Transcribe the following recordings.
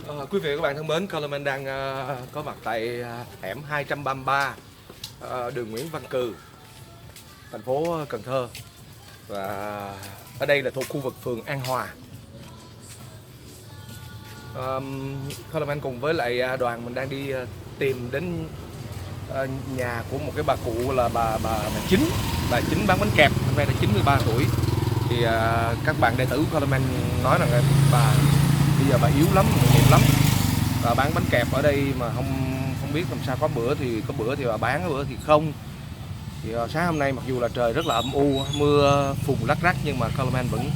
Quý vị và các bạn thân mến, Coleman đang có mặt tại hẻm 233 đường Nguyễn Văn Cừ, thành phố Cần Thơ. Và ở đây là thuộc khu vực phường An Hòa. Coleman cùng với lại đoàn mình đang đi tìm đến nhà của một cái bà cụ là bà Chính. Bà Chính bán bánh kẹp, hôm nay là 93 tuổi. Thì các bạn đệ tử của Coleman nói rằng bà bây giờ bà yếu lắm, mệt lắm. Và bán bánh kẹp ở đây mà không biết làm sao, có bữa thì bà bán, có bữa thì không. Thì sáng hôm nay mặc dù là trời rất là âm u, mưa phùn lắc rắc, nhưng mà Coleman vẫn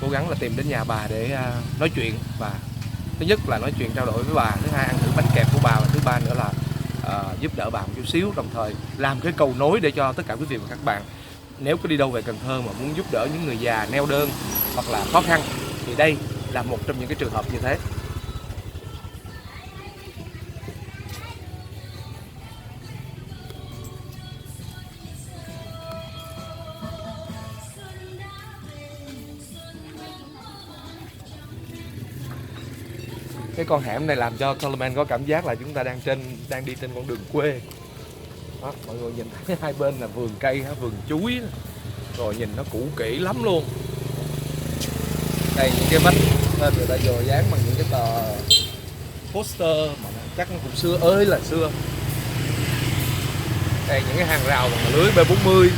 cố gắng là tìm đến nhà bà để nói chuyện. Và thứ nhất là nói chuyện trao đổi với bà, thứ hai ăn thử bánh kẹp của bà, và thứ ba nữa là giúp đỡ bà một chút xíu, đồng thời làm cái cầu nối để cho tất cả quý vị và các bạn nếu có đi đâu về Cần Thơ mà muốn giúp đỡ những người già neo đơn hoặc là khó khăn thì đây là một trong những cái trường hợp như thế. Cái con hẻm này làm cho Coleman có cảm giác là chúng ta đang đi trên con đường quê. Đó, mọi người nhìn thấy hai bên là vườn cây, vườn chuối, rồi nhìn nó cũ kỹ lắm luôn. Đây những cái vách nên người ta vừa dán bằng những cái tờ poster mà chắc nó cũng xưa ơi là xưa. Đây những cái hàng rào bằng lưới B40.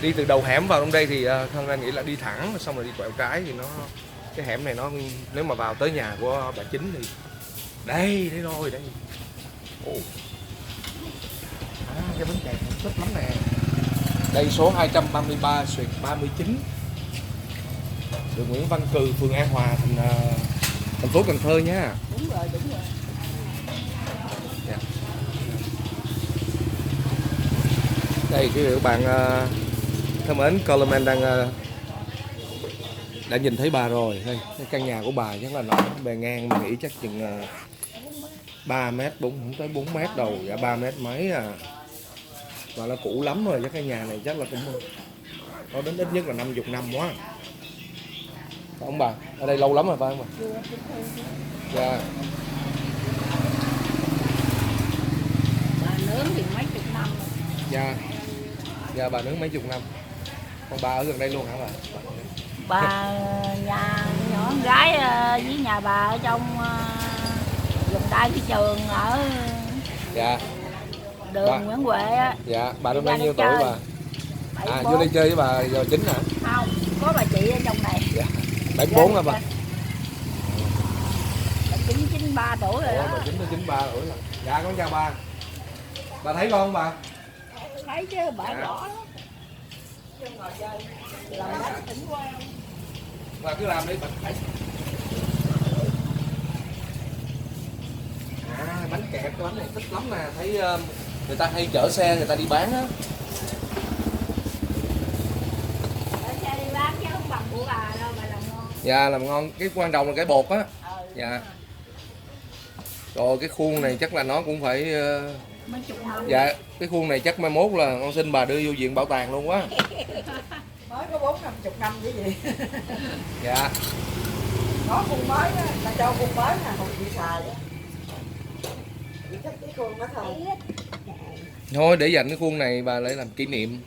Đi từ đầu hẻm vào trong đây thì Coleman nghĩ là đi thẳng xong rồi đi quẹo trái thì cái hẻm này nó nếu mà vào tới nhà của bà Chính thì đây rồi đây. Cái bánh kẹp thích lắm nè. Đây số 233/39 đường Nguyễn Văn Cừ, phường An Hòa, thành phố Cần Thơ nha. Đúng rồi. Yeah. Đây quý vị các bạn thân mến, Coleman đã nhìn thấy bà rồi. Đây, cái căn nhà của bà chắc là nó bề ngang mình nghĩ chắc chừng 3 mét, không tới 4 mét đâu, dạ 3 mét mấy à. Và nó cũ lắm rồi, chắc cái nhà này chắc là cũng có đến ít nhất là 50 năm quá. Phải không bà? Ở đây lâu lắm rồi phải không bà? Dạ. Bà nướng thì mấy chục năm rồi. Dạ. Dạ bà nướng mấy chục năm. Còn bà ở gần đây luôn hả bà? Bà nhà nhỏ con gái với nhà bà ở trong vùng đai cái trường ở Dạ. đường Bà. Nguyễn Huệ á. Dạ, bà năm nay nhiêu tuổi bà? 74. Vô đi chơi với bà giờ Chính hả? Không, có bà chị ở trong này. Dạ. 74 hả bà? Bà 93 tuổi rồi đó. Bà Chính 93 tuổi rồi. Dạ con chào bà. Bà thấy con không bà? Thấy chứ bà rõ lắm. Làm bánh tỉnh quan. Bà cứ làm đi bà thấy. Bánh kẹp, cái bánh này thích lắm nè, thấy người ta hay chở xe người ta đi bán á. Chở xe đi bán chứ không bằng của bà đâu, bà làm ngon. Dạ làm ngon, cái quan trọng là cái bột á. Dạ. Rồi cái khuôn này chắc là nó cũng phải mấy chục năm. dạ, cái khuôn này chắc mai mốt là con xin bà đưa vô viện bảo tàng luôn quá. Mới có 40-50 năm chứ gì. Dạ. Có khuôn mới đó, là cho khuôn mới nè, không bị xài vậy. Chỉ thích cái khuôn đó thôi. Thôi để dành cái khuôn này bà lại làm kỷ niệm.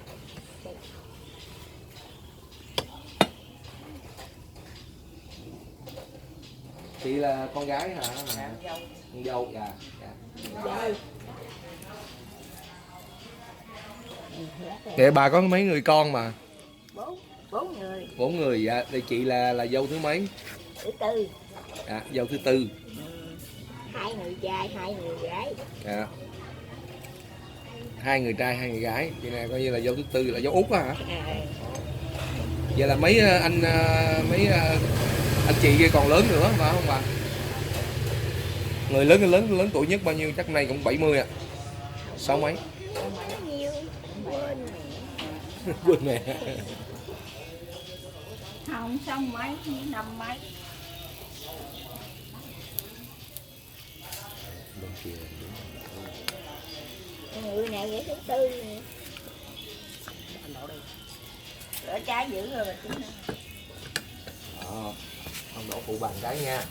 Chị là con gái hả? Con dâu. Dạ. Vậy bà có mấy người con mà? 4 người. 4 người. Dạ. Thì chị là dâu thứ mấy? Thứ tư. Dạ, dâu thứ tư. 2 người trai, 2 người gái. Dạ. 2 người trai, 2 người gái. Chị này coi như là dâu thứ tư, là dâu út á hả? Vậy là mấy anh chị kia còn lớn nữa phải không bà? Người lớn tuổi nhất bao nhiêu? Chắc nay cũng 70 à. 6 mấy? Quên mẹ. Không, 6 mấy, 5 mấy. Người này vậy thứ tư nè. Rửa trái dữ rồi bà Chính. Đó. Không đổ phụ bàn cái nha.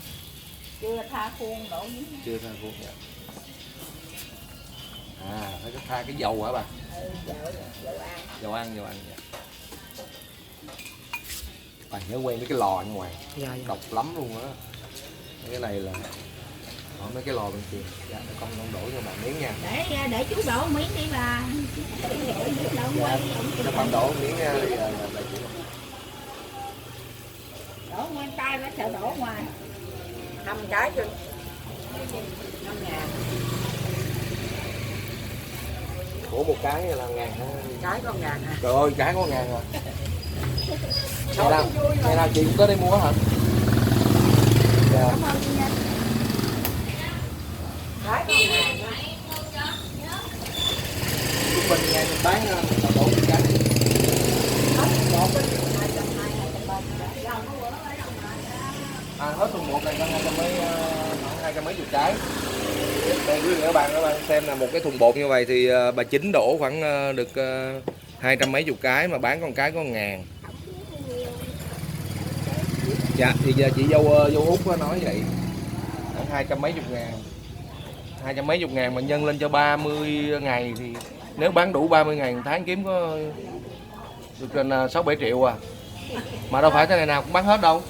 Chưa tha khuôn đổ miếng. Chưa tha khuôn nha. Phải tha cái dầu hả bà? Dầu ăn. Dầu ăn nha. Bà nhớ quen với cái lò ở ngoài. Dạ. Độc lắm luôn á. Cái này là ở mấy cái lò bên kia. Dạ, con đổ cho bà miếng nha. Để chú đổ miếng đi bà. Cho bạn đổ miếng nha. Đổ nguyên tay nó sợ đổ ngoài. 5 cái chứ. 5.000. Ủa một cái là 1.000 hả? Cái có 1.000 hả? Trời ơi, cái có 1.000 rồi. Ngày nào chị cũng tới đây mua hả? Dạ. Cảm ơn chị nha. Cái có 1.000 hả? Trung bình ngày mình bán đổ một cái. Hết thùng bột này có 200 mấy chục cái. Đây quý vị các bạn xem là một cái thùng bột như vậy thì bà Chính đổ khoảng được 200 mấy chục cái mà bán con cái có 1.000. Dạ thì giờ chị dâu Út có nói vậy. 200 mấy chục ngàn. 200 mấy chục ngàn mà nhân lên cho 30 ngày thì nếu bán đủ 30 ngày tháng kiếm có được gần 6-7 triệu à. Mà đâu phải thế này nào cũng bán hết đâu.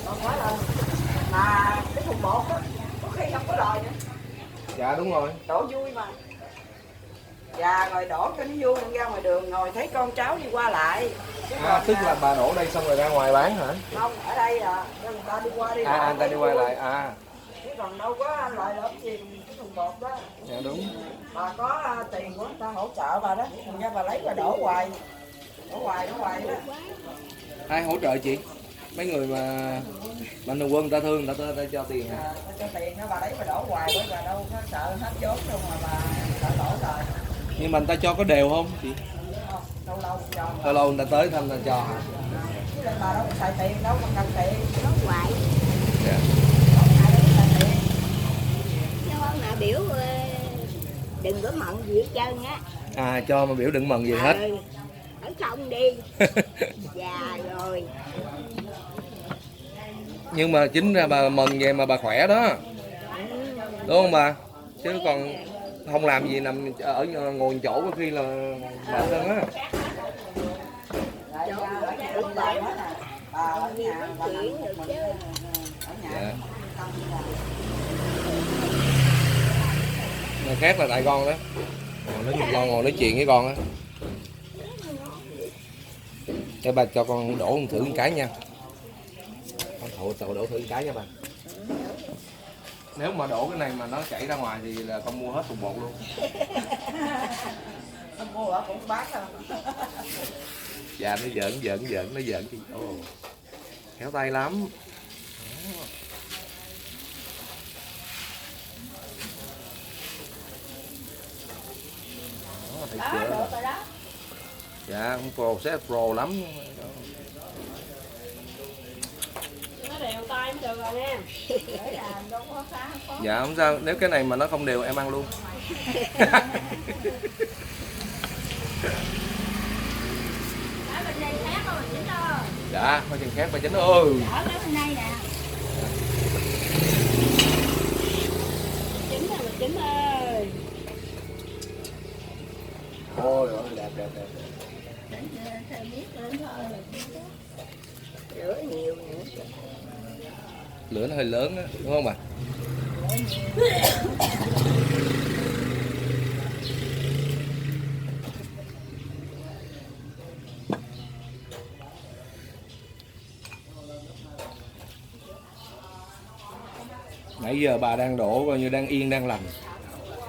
Còn phải là mà cái thùng bột á, có khi không có lời nữa. Dạ đúng rồi. Đổ vui mà. Dạ rồi đổ cho nó vui, ra ngoài đường ngồi thấy con cháu đi qua lại. Tức là bà đổ đây xong rồi ra ngoài bán hả? Không, ở đây à, người ta đi qua đi lại. Người ta đi qua lại Chứ còn đâu có loại lợm gì cái thùng bột đó. Dạ đúng. Bà có tiền của người ta hỗ trợ bà đó, thành ra bà lấy bà đổ hoài. Đổ hoài đó. Ai hỗ trợ chị? Mấy người mà mạnh thường quân người ta thương người ta cho tiền hả? Ta cho tiền đó, bà lấy bà đổ hoài bởi bà đâu có sợ hết vốn đâu mà bà sợ đổ rồi. Nhưng mà người ta cho có đều không chị? Không, lâu cho. Lâu lâu người ta tới thăm người ta cho hả? Chứ lại bà đâu có xài tiền đâu mà cần tiền. Đổ hoài. Dạ. Chứ không nào biểu đừng có mận gì hết trơn á. Cho mà biểu đừng mần gì hết. Ở không đi. Già rồi. Nhưng mà chính ra bà mần về mà bà khỏe đó. Đúng không bà? Chứ còn không làm gì nằm ở ngồi chỗ có khi là mệt hơn á. Dạ. Người khác là tại con đó. Ngồi nói chuyện với con á. Để bà cho con đổ thử một cái nha. Con đổ thử một cái nha bà. Nếu mà đổ cái này mà nó chảy ra ngoài thì là con mua hết thùng bột luôn. Không mua ở cũng bán đâu. Dạ nó giỡn chị. Khéo tay lắm. Thấy chưa? Dạ con pro lắm. Nó đều tay mới được rồi nha. Để làm đâu có khó. Dạ không sao, nếu cái này mà nó không đều em ăn luôn. Bên đây khác rồi Chính ơi. Dạ, coi chừng khác bà Chính ơi. Ở bên đây nè. Chính rồi Chính ơi. Ôi đẹp. Lửa nhiều nữa. Lửa nó hơi lớn á, đúng không bà? Nãy giờ bà đang đổ coi như đang yên đang lành.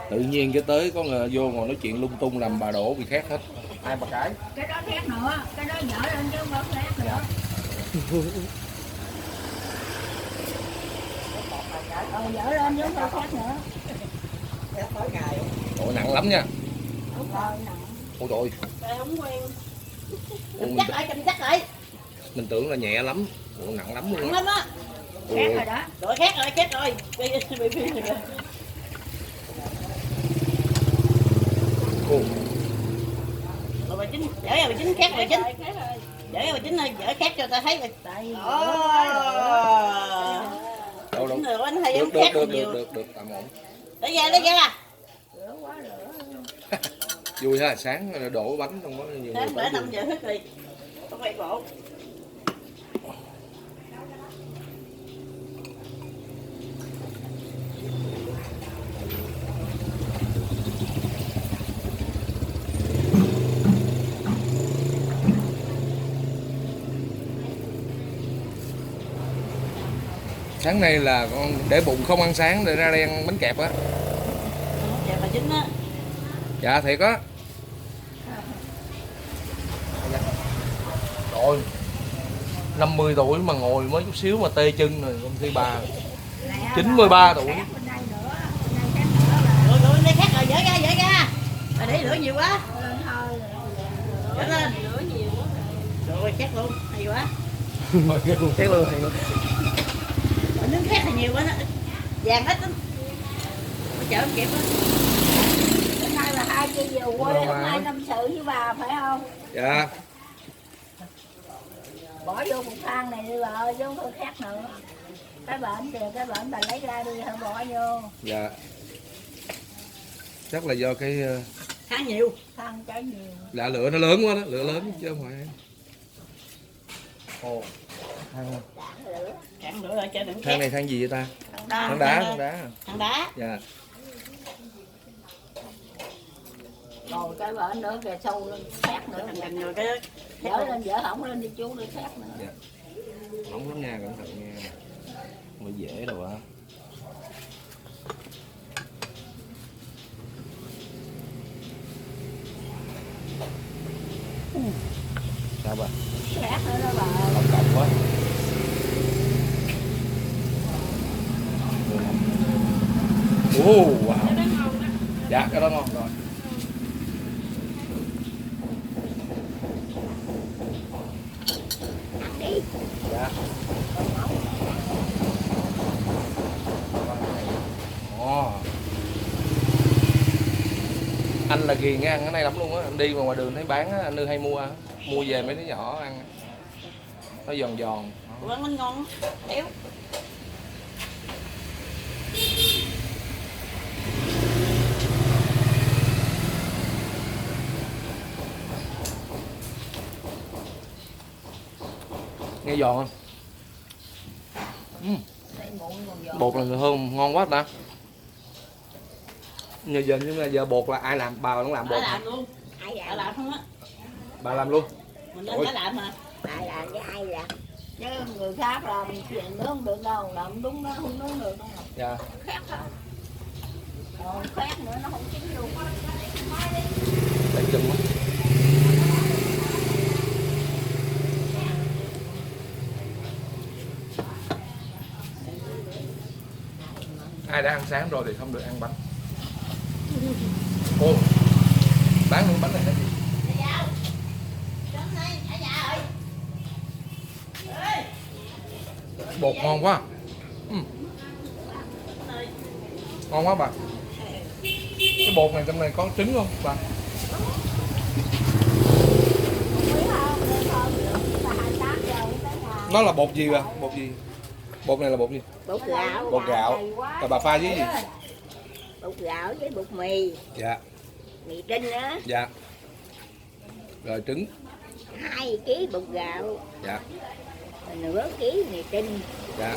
Tự nhiên cái tới có người vô ngồi nói chuyện lung tung làm bà đổ bị khét hết. Hai ba cái. Cái đó khác nữa, cái đó dở lên chứ không có khác nữa. Dở lên chứ không có khác nữa. Tới ngày. Ôi nặng lắm nha. Đúng rồi, nặng. Ôi trời ơi. Đây không quen. Chắc lại. Mình tưởng là nhẹ lắm. Ủa, nặng lắm luôn Nặng lắm á. Khác rồi đó. Rồi khác rồi. Bị phim rồi. Rồi bà Chính, để bà Chính khác rồi Chính. Để mà chính là dở khác cho ta thấy rồi. Tại vì Đâu đâu. Chính là anh thấy Được giống được khác được nhiều. được tạm ổn. Lấy ra. lửa quá lửa. Vui ha, sáng đổ bánh không có nhiều Sáng người bữa tới 5 vui. giờ hết rồi. Không phải bộ. Sáng nay là con để bụng không ăn sáng để ra đây ăn bánh kẹp á. Dạ bà chính á. Dạ thiệt á. Rồi 50 tuổi mà ngồi mới chút xíu mà tê chân rồi, công ty bà 93 tuổi. Bên đây nữa, bên đây khác nữa là Rồi đây khác rồi, dở ra. Bà để lửa nhiều quá. lên thôi. Dở lên. Lửa nhiều quá. Rồi khác luôn, hay quá. Chết luôn thì Ở nướng khác thì nhiều quá đó. Vàng hết lắm. Có chở không kịp á. Hôm nay là 2 chị về quê, hôm nay tâm sự với bà phải không? dạ. Bỏ vô một thang này đi bà ơi, chứ không có khác nữa. Cái bệnh kìa, cái bệnh bà lấy ra đi, không bỏ vô. Dạ. Chắc là do cái Khá nhiều. Thang cháy nhiều. lạ lửa nó lớn quá đó, lửa lớn chứ không phải. Ồ. Cạn lửa lại cho đừng Than khác. này than gì vậy ta? Than Than đá. Than đá. Dạ. Rồi cái bệnh nữa kìa sâu lên, khác nữa. Cành rồi cái Dở lên, dở hỏng lên đi chú đi khác nữa. Dạ. Nóng lắm nha, cẩn thận nha. Không phải dễ đâu á. Sao bà? Khác nữa đó bà ơi. Cộng cộng quá. Wow. Dạ, cái đó ngon rồi. Đi. Dạ. Ồ. Anh là ghiền ăn cái này lắm luôn á, anh đi mà ngoài đường thấy bán á, anh Nư hay mua về mấy đứa nhỏ ăn. Nó giòn giòn. quán bánh ngon béo. Nghe giòn không? Để muỗng còn giòn. Bột là thơm ngon quá ta. Giờ nhưng mà giờ bột là ai làm? Bà cũng làm Bà bột. làm luôn. Ai Bà làm? làm không á. Bà làm luôn. Mình nên phải làm mà. Ai làm với ai làm? Chứ người khác làm chuyện nữa không được đâu, làm đúng nó không đúng được đâu. Dạ. Khác hết. Rồi khác nữa nó không chín luôn. Để chừng quá. Ai đã ăn sáng rồi thì không được ăn bánh. Ô, bán luôn bánh này là gì? Bột ngon quá. Ngon quá bà. Cái bột này trong này có trứng không bà? Nó là bột gì bà? Bột gì? Bột này là bột gì? Bột gạo. Bột gạo. Rồi bà pha với gì? Bột gạo với bột mì. Dạ. Mì trinh nữa. Dạ. Rồi trứng. 2 kg bột gạo. Dạ. Nửa ký mì trinh. Dạ.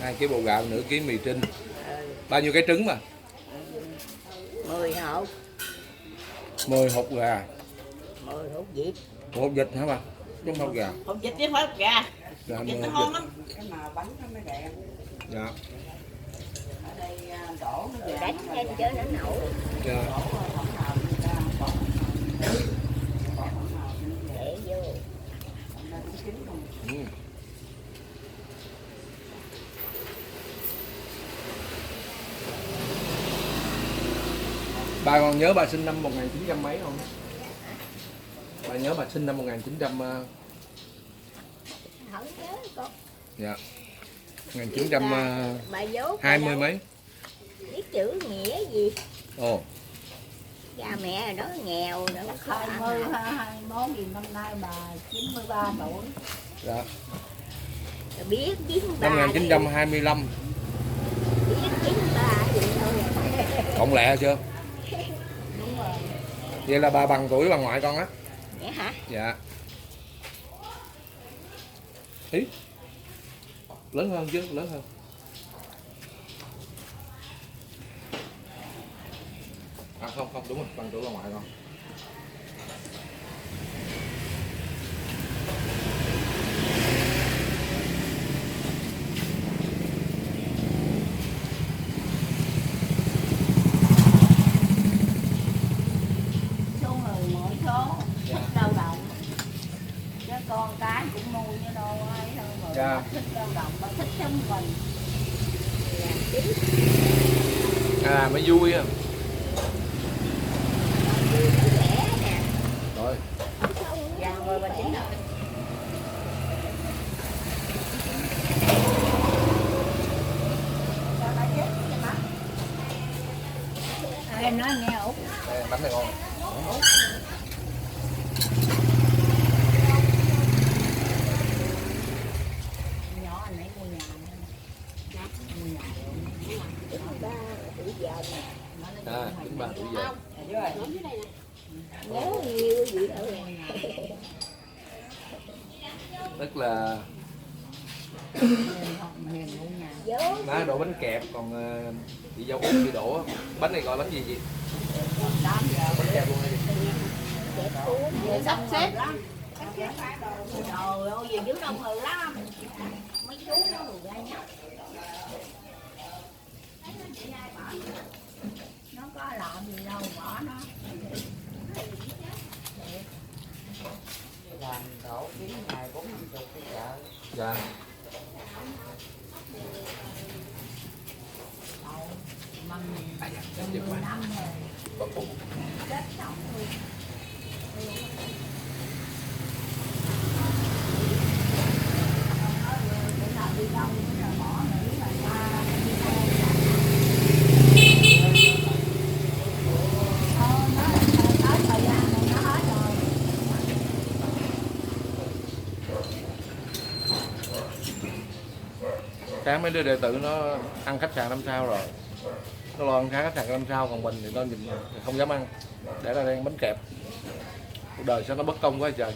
2 kg bột gạo, nửa ký mì trinh. Bao nhiêu cái trứng mà? 10 hộp. 10 hộp gà. 10 hộp vịt. Một hộp vịt hả bà? Chứ không hộp gà. Hộp vịt chứ phải hộp gà. Dạ, Vịt 10 nó hộp ngon vịt. lắm. Cái mà bánh nó mới đẹp. Dạ. Ở đây đổ nó vàng Đánh nó lên đẹp. cho nó nổi. Dạ. Đổ không nào người ta bỏ không nào Để vô. nó cũng chín không. Ừ. Bà còn nhớ bà sinh năm 1900 mấy không? Bà nhớ bà sinh năm 1900 Không nhớ con. dạ. 1900 Bà dốt. 20 mấy. Biết chữ nghĩa gì? Ồ. Cha mẹ đó nghèo đó có ăn hả? 21 gì năm nay bà 93 tuổi. Dạ. Rồi biết 93 Năm 1925. biết 93 gì thôi. Cộng lẹ chưa? Đúng rồi. Vậy là bà bằng tuổi bà ngoại con á. Vậy hả? Dạ. Ý. Lớn hơn chứ, lớn hơn. À không, đúng rồi, bằng tuổi bà ngoại con. Số người mỗi số Dạ. thích lao động. Chứ con cái cũng nuôi chứ đâu ai đâu mà Dạ. bà thích lao động, bà thích sống mình. À mới vui á. Rẻ nè. Rồi. Dạ rồi bà chính rồi. Sao bà chết vậy má? Ai nói nghe Út. Đây, bánh này ngon. Nhỏ anh ấy mua nhà nữa. Mua nhà rồi. 93 tuổi giờ nè. À, 93 tuổi giờ. Nhớ nhiều gì đâu. Tức là Miền mua nhà. Dốt. má đổ bánh kẹp, còn chị dâu Út chị đổ bánh này gọi bánh gì chị? 8 giờ Bánh kẹp luôn hay gì? Kẹp cuốn. về sắp xếp lắm. Trời ơi, về dưới đông người lắm. Mấy chú nó đồ gai nhóc. Nó có làm gì đâu, bỏ nó. Làm đổ kiếm ngày 40 cái chợ. Dạ. Măng À, dạ, trong dạ, 10 năm rồi. Chết sống luôn. Bữa nào đi đâu bữa nào bỏ nghỉ là ta đi theo. Nó tới thời gian này nó hết rồi. Sáng mấy đứa đệ tử nó ăn khách sạn 5 sao rồi, nó lo ăn khách sạn 5 sao, còn mình thì nó nhìn không dám ăn, để ra đây ăn bánh kẹp. Cuộc đời sao nó bất công quá trời.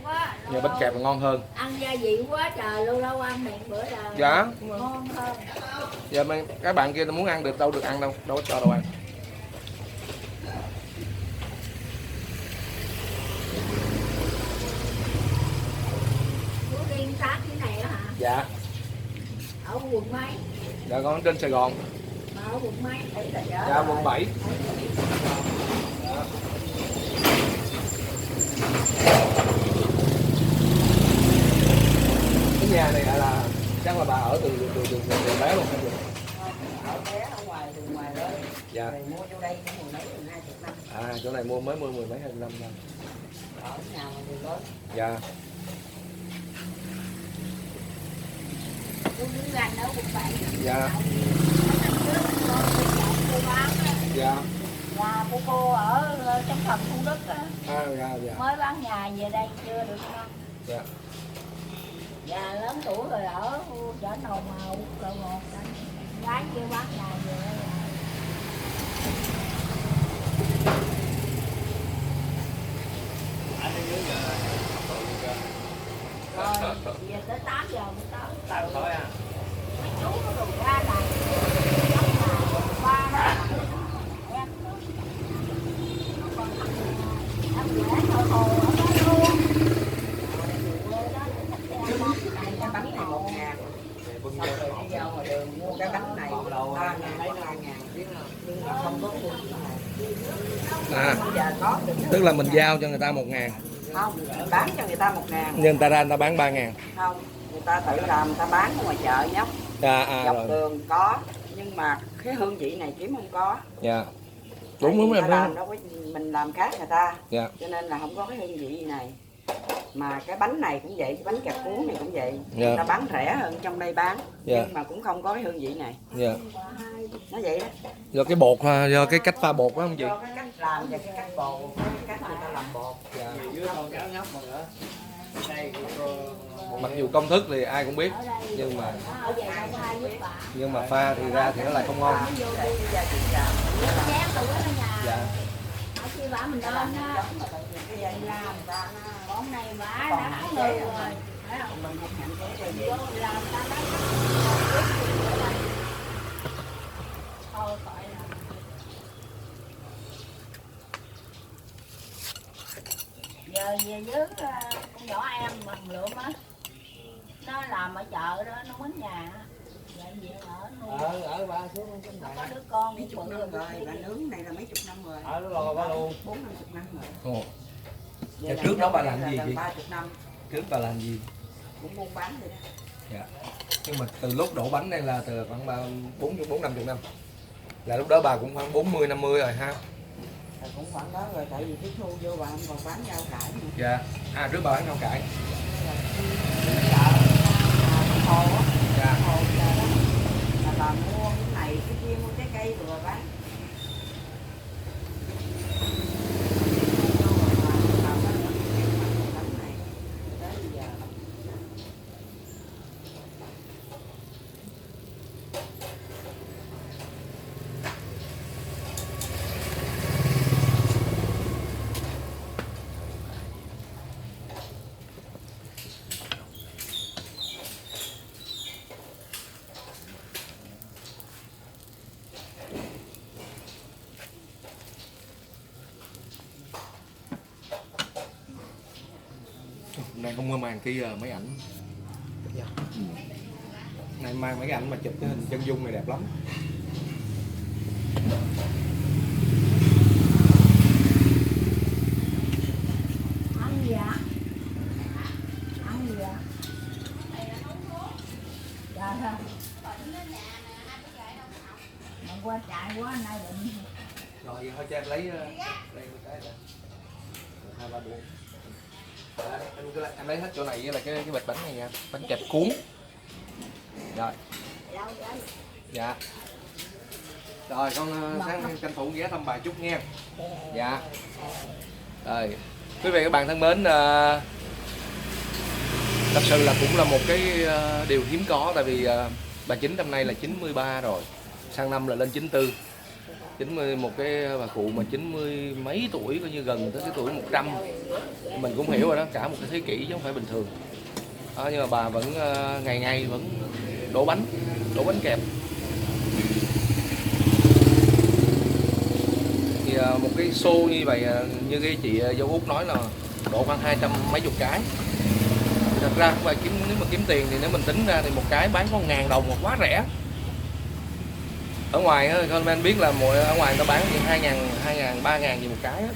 Quá, Nhà bánh kẹp là ngon hơn. ăn gia vị quá trời, lâu lâu ăn miệng bữa là Dạ. ngon hơn. Giờ mấy các bạn kia nó muốn ăn được đâu được ăn đâu, đâu có cho đâu ăn. Chú Liên sát cái này á hả? Dạ. Ở quận mấy? Dạ con ở trên Sài Gòn. Mà ở quận mấy? Dạ quận 7. Cái nhà này là chắc là bà ở từ bé luôn hay gì? Ở bé ở ngoài từ ngoài lên. Dạ. Rồi mua vô đây cũng 10 mấy 20 năm. À chỗ này mua mới mua 10 mấy 25 năm. Ở nhà mà từ lớn. Dạ. Tôi đứng gần ở quận 7. Dạ. Cô bán á. Dạ. Nhà của cô ở trong thành Thủ Đức á. À dạ dạ. Mới bán nhà về đây chưa được không? Dạ. Già lớn tuổi rồi ở chợ Nầu Màu Lộ 1 gái chưa bán nhà về đây rồi. Rồi về tới 8 giờ mới tới. Tại thôi à. Mấy chú nó đồ ra này giống là ba đó em nó còn ăn dễ thôi thôi ở đó luôn. Cái bánh này 1.000. Xong rồi đi vô ngoài đường mua cái bánh này 3.000 đến 2.000. Nhưng mà không có mua cái này. À, Bây giờ có được. tức là mình giao cho người ta 1.000, Không, mình bán cho người ta 1.000. nhưng người ta ra người ta bán 3.000. Không, người ta tự làm, người ta bán ở ngoài chợ nhóc. Dọc Rồi. đường có, nhưng mà cái hương vị này kiếm không có. Dạ. Tại Đúng vì em người ta làm thấy. đâu có mình làm khác người ta, Dạ. cho nên là không có cái hương vị này. Mà cái bánh này cũng vậy, cái bánh kẹp cuốn này cũng vậy. Dạ. Người ta bán rẻ hơn trong đây bán, Dạ. nhưng mà cũng không có cái hương vị này. Dạ. Nó vậy đó. Do cái bột ha, do cái cách pha bột đó không chị? Do cái cách làm và cái cách bột, cái cách người ta làm bột. Dạ. đây Mặc dù công thức thì ai cũng biết, nhưng mà ở về đâu có ai giúp bà. pha thì ra thì nó lại không ngon. Chén tụi nó nhà. Dạ. Ở khi bà mình lên á, mình làm con này bà đã ngừ rồi. Thấy không? Vô làm ta lấy thôi khỏi là giờ về với con nhỏ em bằng lượm á, nó làm ở chợ đó, nó mướn nhà á. Vậy về ở nuôi. ở ba xuống trong Nó này có đứa con Mấy cũng chục bự năm rồi. rồi, bà nướng này là mấy chục năm rồi. ở lò ba luôn 4-50 năm rồi. Ồ. Vậy Trước đó bà là làm gì gần chị? 30 năm Trước bà làm gì? cũng buôn bán vậy đó. Dạ. Nhưng mà từ lúc đổ bánh đây là từ khoảng 4-50 năm. Là lúc đó bà cũng khoảng 40-50 rồi ha. Rồi cũng khoảng đó rồi, tại vì cái thu vô bà không còn bán rau cải nữa. Dạ. À trước bà bán rau cải. Chợ hồ á, Dạ. hồ chợ đó là bà mua cái này cái kia, mua trái cây rồi bà bán. Hôm nay không có mang cái máy ảnh. Nay mang mấy cái ảnh mà chụp cái hình chân dung này đẹp lắm. Ăn gì ạ? Ăn gì ạ? Dạ thôi. Mà qua chạy quá nay định. Rồi vậy thôi cho em lấy đây một cái nè. 2, 3, 4. Em lấy hết chỗ này với là cái bịch bánh này nha, bánh kẹp cuốn. Rồi. Dạ. Rồi con sáng tranh thủ ghé thăm bà chút nha. Dạ. Rồi. Quý vị các bạn thân mến, thật sự là cũng là một cái điều hiếm có, tại vì bà Chính năm nay là 93 rồi, sang năm là lên 94. 90, một cái bà cụ mà 90 mấy tuổi, coi như gần tới cái tuổi 100. Mình cũng hiểu rồi đó, cả một cái thế kỷ chứ không phải bình thường. Đó, nhưng mà bà vẫn ngày ngày vẫn đổ bánh kẹp. Thì một cái xô như vậy, như cái chị dâu Út nói là đổ khoảng 200 mấy chục cái. Thật ra không phải nếu mà kiếm tiền thì nếu mình tính ra thì một cái bán có 1.000 đồng mà quá rẻ. Ở ngoài comment biết là ở ngoài người ta bán 2.000, 3.000 gì một cái á.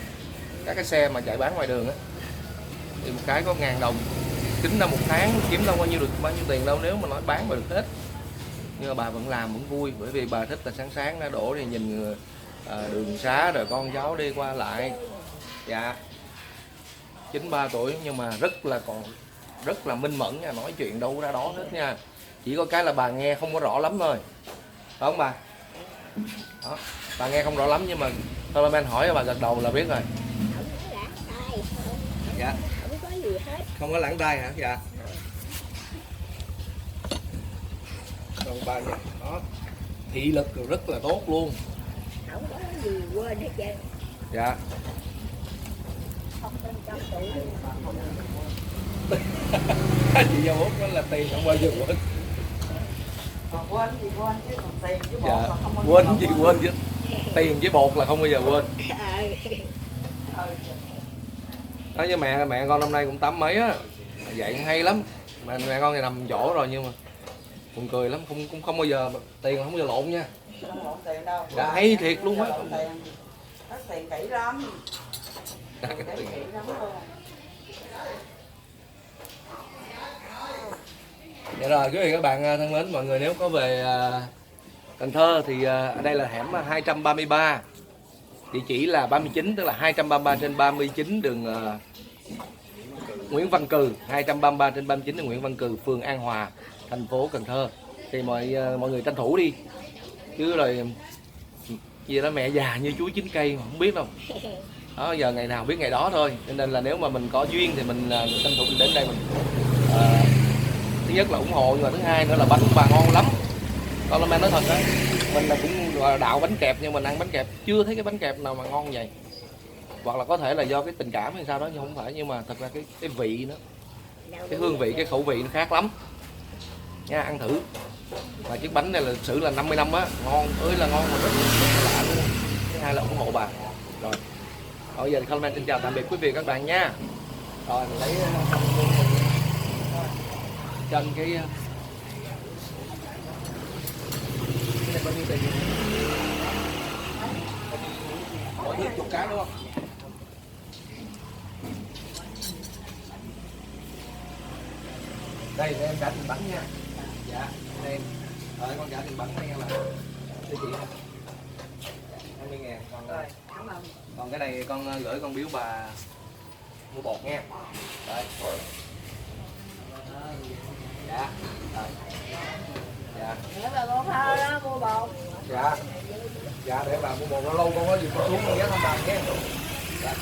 Các cái xe mà chạy bán ngoài đường á thì một cái có 1.000 đồng. Tính ra một tháng kiếm đâu bao nhiêu tiền đâu nếu mà nói bán mà được hết. Nhưng mà bà vẫn làm vẫn vui, bởi vì bà thích là sáng sáng ra đổ thì nhìn đường xá rồi con cháu đi qua lại. Dạ. 93 tuổi nhưng mà rất là minh mẫn nha, nói chuyện đâu ra đó hết nha. Chỉ có cái là bà nghe không có rõ lắm thôi. Phải không bà? Đó. Bà nghe không rõ lắm nhưng mà thôi bên hỏi bà gật đầu là biết rồi. Dạ. Không có gì hết. Không có lãng tay hả? Dạ. Còn bà nha, đó. Thị lực rất là tốt luôn. Không có gì quên hết trơn. Dạ. Không tin trong tụi. Chị dâu Út nói là tiền không bao giờ quên. Còn quên thì quên chứ còn tiền với bột Dạ. là không bao giờ Quên gì quên chứ. Tiền với bột là không bao giờ quên. Đó, như mẹ con năm nay cũng 80 mấy á, dạy cũng hay lắm. Mẹ con thì nằm chỗ rồi nhưng mà buồn cười lắm, cũng không bao giờ tiền không bao giờ lộn nha. không lộn tiền đâu. Dạ, hay thiệt luôn á. Hết tiền kỹ lắm. Kỹ lắm luôn. Dạ rồi, quý vị các bạn thân mến, mọi người nếu có về Cần Thơ thì ở đây là hẻm 233. Địa chỉ là 39, tức là 233/39 đường Nguyễn Văn Cừ 233/39 là Nguyễn Văn Cừ, phường An Hòa, thành phố Cần Thơ. Thì mọi người tranh thủ đi chứ rồi gì đó, mẹ già như chuối chín cây mà không biết đâu. Đó, giờ ngày nào biết ngày đó thôi, cho nên là nếu mà mình có duyên thì mình tranh thủ mình đến đây mình thứ nhất là ủng hộ, nhưng mà thứ hai nữa là bánh bà ngon lắm. Con Lâm An nói thật đó, mình là cũng là đạo bánh kẹp nhưng mình ăn bánh kẹp chưa thấy cái bánh kẹp nào mà ngon vậy. Hoặc là có thể là do cái tình cảm hay sao đó, nhưng không phải, nhưng mà thật ra cái vị nó, cái hương vị, cái khẩu vị nó khác lắm nha, ăn thử. Mà chiếc bánh này là sử là 50 năm á, ngon ơi là ngon, mà rất là lạ luôn. Thứ hai là ủng hộ bà. Rồi bây giờ thì Lâm An xin chào tạm biệt quý vị và các bạn nha. Rồi mình lấy chân cái này bao nhiêu tiền? Mỗi thứ chục cái đúng không? Đây để em trả tiền bánh nha. Dạ, đây em. Rồi con trả tiền bánh đây là thưa chị 20.000. Còn cái này con gửi con biếu bà mua bột nha. Đây. Dạ. Rồi. Dạ. Để bà con thơ đó mua bột. Dạ. Dạ để bà mua bột, lâu lâu con có gì con xuống con ghé thăm bà nhé. Dạ.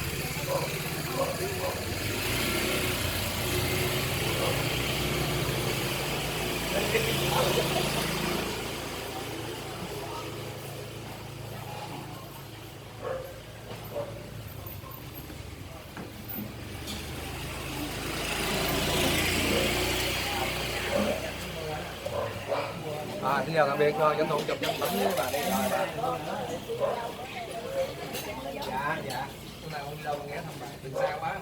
Xin chào tạm biệt, rồi tranh thủ chụp cho bánh với bà đi rồi bà. Dạ, dạ. Hôm nào con đi đâu con ghé thăm bà, đừng xa quá.